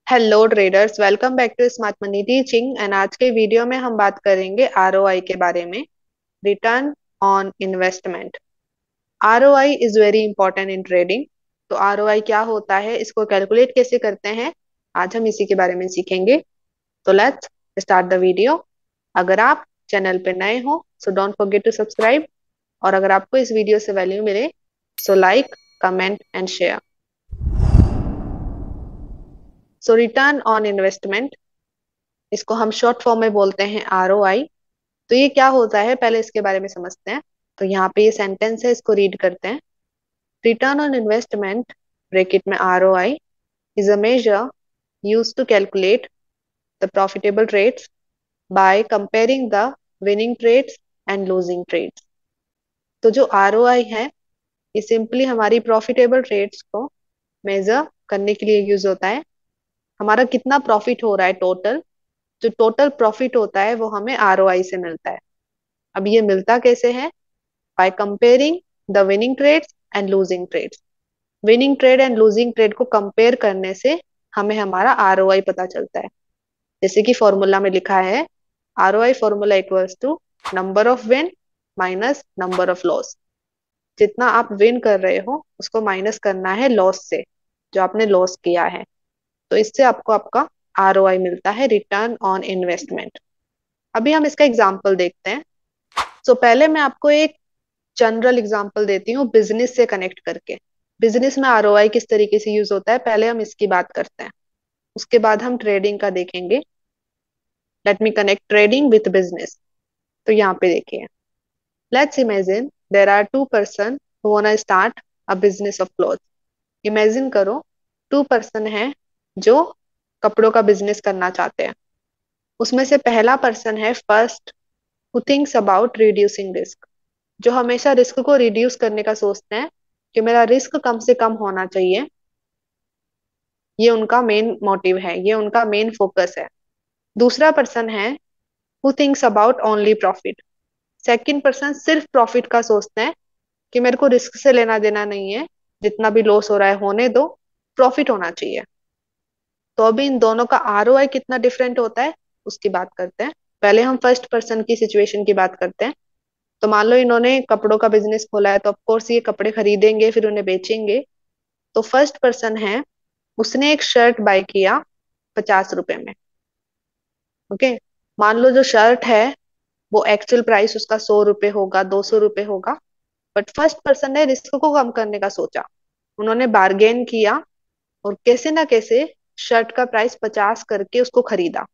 Hello traders, welcome back to smart money teaching. And आज के video में हम बात करेंगे आरओआई के बारे में, return on investment. ROI is very important in trading. तो आरओआई क्या होता है, इसको कैलकुलेट कैसे करते हैं, आज हम इसी के बारे में सीखेंगे। तो लेट्स स्टार्ट द वीडियो। अगर आप चैनल पे नए हो so don't forget to subscribe, और अगर आपको इस वीडियो से वैल्यू मिले so like, comment and share. So return on investment, इसको हम शॉर्ट फॉर्म में बोलते हैं आरओआई। तो ये क्या होता है, पहले इसके बारे में समझते हैं। तो यहाँ पे ये सेंटेंस है, इसको रीड करते हैं। रिटर्न ऑन इन्वेस्टमेंट, ब्रैकेट में ROI, is a measure use to calculate the profitable trades by comparing the winning trades and losing trades. तो जो आरओआई है, ये सिंपली हमारी प्रॉफिटेबल ट्रेड्स को मेजर करने के लिए यूज होता है। हमारा कितना प्रॉफिट हो रहा है, टोटल जो टोटल प्रॉफिट होता है वो हमें आरओआई से मिलता है। अब ये मिलता कैसे है? By comparing the winning trades and losing trades. Winning trade and losing trade को कंपेयर करने से हमें हमारा आरओआई पता चलता है। जैसे कि फॉर्मूला में लिखा है, ROI formula equals to number of win minus number of loss. जितना आप विन कर रहे हो उसको माइनस करना है लॉस से, जो आपने लॉस किया है। तो इससे आपको आपका आरओआई मिलता है, रिटर्न ऑन इन्वेस्टमेंट। अभी हम इसका एग्जाम्पल देखते हैं। पहले मैं आपको एक जनरल एग्जांपल देती हूँ बिजनेस से कनेक्ट करके। बिजनेस में आरओआई किस तरीके से यूज होता है, पहले हम इसकी बात करते हैं, उसके बाद हम ट्रेडिंग का देखेंगे। Let me connect trading with business. तो यहाँ पे देखिए, let's imagine there are two person who wanna start a business of cloth. Imagine करो, टू पर्सन है जो कपड़ों का बिजनेस करना चाहते हैं। उसमें से पहला पर्सन है first, who thinks about reducing risk, जो हमेशा रिस्क को रिड्यूस करने का सोचते हैं कि मेरा रिस्क कम से कम होना चाहिए। ये उनका मेन मोटिव है, ये उनका मेन फोकस है। दूसरा पर्सन है who thinks about only profit. Second person सिर्फ प्रॉफिट का सोचते हैं कि मेरे को रिस्क से लेना देना नहीं है, जितना भी लॉस हो रहा है होने दो, प्रॉफिट होना चाहिए। तो अभी इन दोनों का आरओआई कितना डिफरेंट होता है उसकी बात करते हैं। पहले हम फर्स्ट पर्सन की सिचुएशन की बात करते हैं। तो मान लो इन्होंने कपड़ों का बिजनेस खोला है, तो ऑफ कोर्स ये कपड़े खरीदेंगे फिर उन्हें बेचेंगे। तो फर्स्ट पर्सन है, उसने एक शर्ट बाय किया 50 रुपए में। ओके, मान लो जो शर्ट है वो एक्चुअल प्राइस उसका 100 रुपए होगा, 200 रुपए होगा। बट फर्स्ट पर्सन ने रिस्क को कम करने का सोचा, उन्होंने बार्गेन किया और कैसे ना कैसे शर्ट का प्राइस 50 करके उसको खरीदा।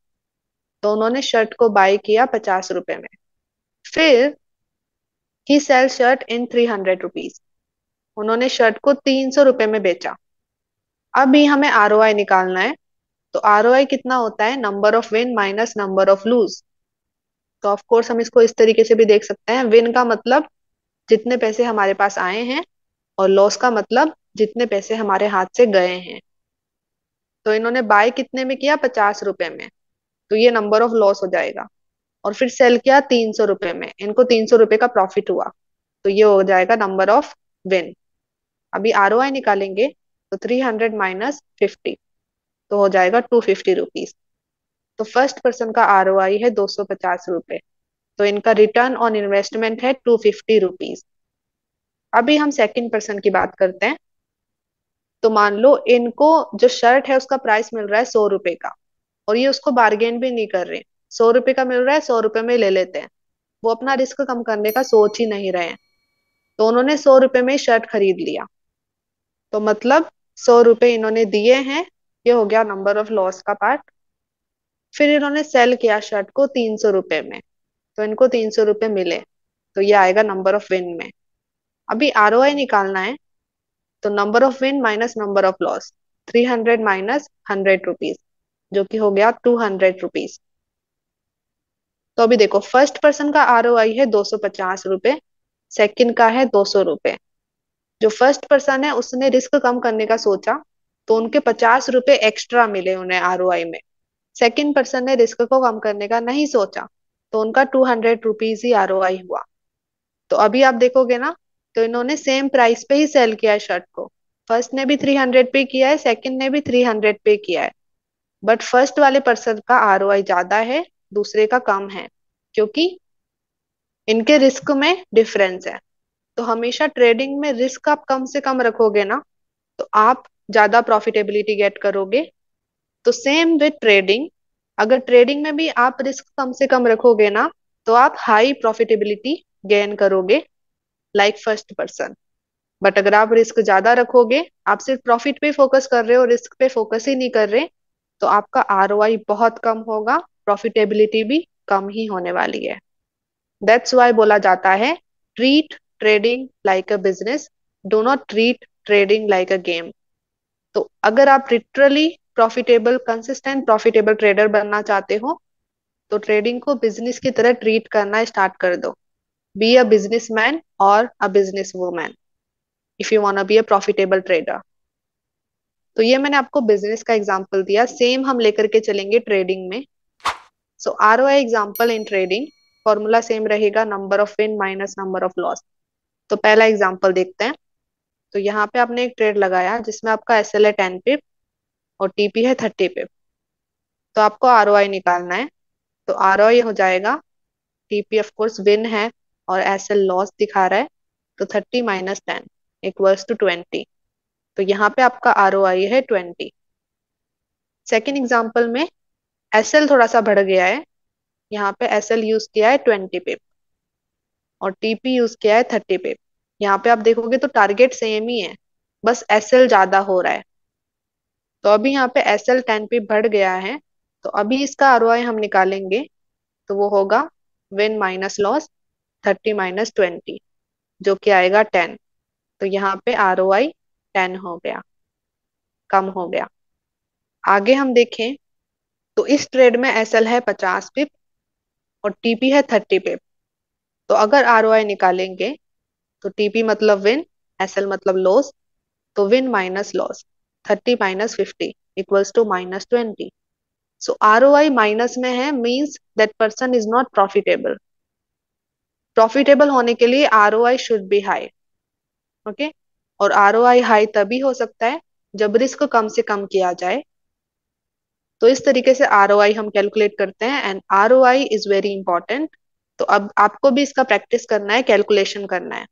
तो उन्होंने शर्ट को बाय किया 50 रुपए में। फिर ही सेल शर्ट इन 300 रुपीज, उन्होंने शर्ट को 300 रुपए में बेचा। अभी हमें आरओआई निकालना है। तो आरओआई कितना होता है, number of win minus number of lose. तो ऑफ कोर्स हम इसको इस तरीके से भी देख सकते हैं, विन का मतलब जितने पैसे हमारे पास आए हैं, और लॉस का मतलब जितने पैसे हमारे हाथ से गए हैं। तो इन्होंने बाय कितने में किया, 50 रुपए में, तो ये नंबर ऑफ लॉस हो जाएगा। और फिर सेल किया 300 रुपए में, इनको 300 रुपए का प्रॉफिट हुआ, तो ये हो जाएगा नंबर ऑफ विन। अभी आरओआई निकालेंगे, तो 300 माइनस 50, तो हो जाएगा 250 रुपीज। तो फर्स्ट पर्सन का आरओआई है 250 रुपए। तो इनका रिटर्न ऑन इन्वेस्टमेंट है 250 रुपीज। अभी हम सेकंड पर्सन की बात करते हैं। तो मान लो इनको जो शर्ट है उसका प्राइस मिल रहा है 100 रुपए का, और ये उसको बार्गेन भी नहीं कर रहे। 100 रुपए का मिल रहा है, 100 रुपए में ले लेते हैं। वो अपना रिस्क कम करने का सोच ही नहीं रहे हैं। तो उन्होंने 100 रुपए में शर्ट खरीद लिया। तो मतलब 100 रुपए इन्होंने दिए हैं, ये हो गया नंबर ऑफ लॉस का पार्ट। फिर इन्होंने सेल किया शर्ट को 300 रुपए में, तो इनको 300 रुपए मिले, तो ये आएगा नंबर ऑफ विन में। अभी आरओआई निकालना है। तो number of win minus number of loss, 300 minus 100 rupees, जो कि हो गया 200 रुपीज। तो अभी देखो, फर्स्ट पर्सन का आरओआई है 250 रुपए, सेकंड का है 200 रुपए। जो फर्स्ट पर्सन है उसने रिस्क कम करने का सोचा, तो उनके 50 रुपए एक्स्ट्रा मिले उन्हें आरओआई में। सेकंड पर्सन ने रिस्क को कम करने का नहीं सोचा, तो उनका 200 रुपीज ही आरओआई हुआ। तो अभी आप देखोगे ना, तो इन्होंने सेम प्राइस पे ही सेल किया है शर्ट को। फर्स्ट ने भी 300 पे किया है, सेकंड ने भी 300 पे किया है। बट फर्स्ट वाले पर्सन का आरओआई ज्यादा है, दूसरे का कम है, क्योंकि इनके रिस्क में डिफरेंस है। तो हमेशा ट्रेडिंग में रिस्क आप कम से कम रखोगे ना, तो आप ज्यादा प्रॉफिटेबिलिटी गेट करोगे। तो सेम विद ट्रेडिंग, अगर ट्रेडिंग में भी आप रिस्क कम से कम रखोगे ना, तो आप हाई प्रॉफिटेबिलिटी गेन करोगे, लाइक फर्स्ट पर्सन। बट अगर आप रिस्क ज्यादा रखोगे, आप सिर्फ प्रॉफिट पे फोकस कर रहे हो, रिस्क पे फोकस ही नहीं कर रहे, तो आपका आरओआई बहुत कम होगा, प्रॉफिटेबिलिटी भी कम ही होने वाली है। दैट्स वाई बोला जाता है, treat trading like a business, do not treat trading like a game. तो अगर आप literally profitable, consistent profitable trader बनना चाहते हो, तो ट्रेडिंग को बिजनेस की तरह ट्रीट करना स्टार्ट कर दो। बी अ बिजनेस मैन और a businesswoman if you want be a profitable trader. तो ये मैंने आपको बिजनेस का एग्जांपल दिया, सेम हम लेकर के चलेंगे ट्रेडिंग में। So ROI example in trading, formula same रहेगा, number of win minus number of loss. तो पहला एग्जांपल देखते हैं। तो यहाँ पे आपने एक ट्रेड लगाया जिसमें आपका एसएल है 10 पिप और टीपी है 30 पिप। तो आपको आरओआई निकालना है। तो आरओआई हो जाएगा, टीपी ऑफ कोर्स विन है और एसएल लॉस दिखा रहा है, तो 30 - 10 इक्वल्स टू 20। तो यहाँ पे आपका आरओआई है 20। सेकेंड एग्जाम्पल में एसएल थोड़ा सा बढ़ गया है, यहाँ पे एसएल यूज किया है 20 पिप और टीपी यूज किया है 30 पिप। यहाँ पे आप देखोगे तो टारगेट सेम ही है, बस एसएल ज्यादा हो रहा है। तो अभी यहाँ पे एसएल 10 पिप बढ़ गया है, तो अभी इसका आरओआई हम निकालेंगे, तो वो होगा विन माइनस लॉस 30 - 20, जो कि आएगा 10। तो यहाँ पे आरओआई 10 हो गया, कम हो गया। आगे हम देखें, तो इस ट्रेड में एसएल है 50 पिप और टीपी है 30 पिप। तो अगर आरओआई निकालेंगे, तो टीपी मतलब विन, एसएल मतलब लॉस, तो win minus loss 30 - 50 equals to -20। So ROI minus में है, means that person is not profitable. Profitable होने के लिए ROI should be high. Okay, और आरओआई हाई तभी हो सकता है जब रिस्क कम से कम किया जाए। तो इस तरीके से आरओआई हम कैलकुलेट करते हैं, and ROI is very important. तो अब आपको भी इसका प्रैक्टिस करना है, कैलकुलेशन करना है।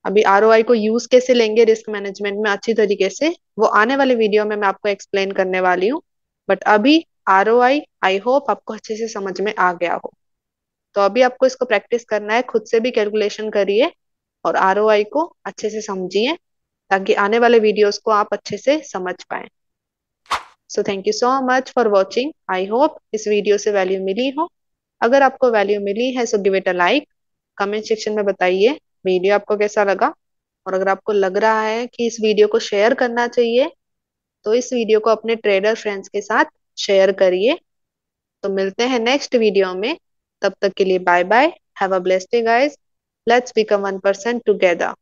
अभी आरओआई को यूज कैसे लेंगे रिस्क मैनेजमेंट में अच्छी तरीके से, वो आने वाले वीडियो में मैं आपको एक्सप्लेन करने वाली हूँ। बट अभी आरओआई आई होप आपको अच्छे से समझ में आ गया हो। तो अभी आपको इसको प्रैक्टिस करना है, खुद से भी कैलकुलेशन करिए और आरओआई को अच्छे से समझिए, ताकि आने वाले वीडियोस को आप अच्छे से समझ पाए। So thank you so much for watching. I hope इस वीडियो से वैल्यू मिली हो। अगर आपको वैल्यू मिली है so give it a like, comment section में बताइए वीडियो आपको कैसा लगा। और अगर आपको लग रहा है कि इस वीडियो को शेयर करना चाहिए, तो इस वीडियो को अपने ट्रेडर फ्रेंड्स के साथ शेयर करिए। तो मिलते हैं नेक्स्ट वीडियो में, तब तक के लिए bye bye, have a blessed day guys, let's become 1% together.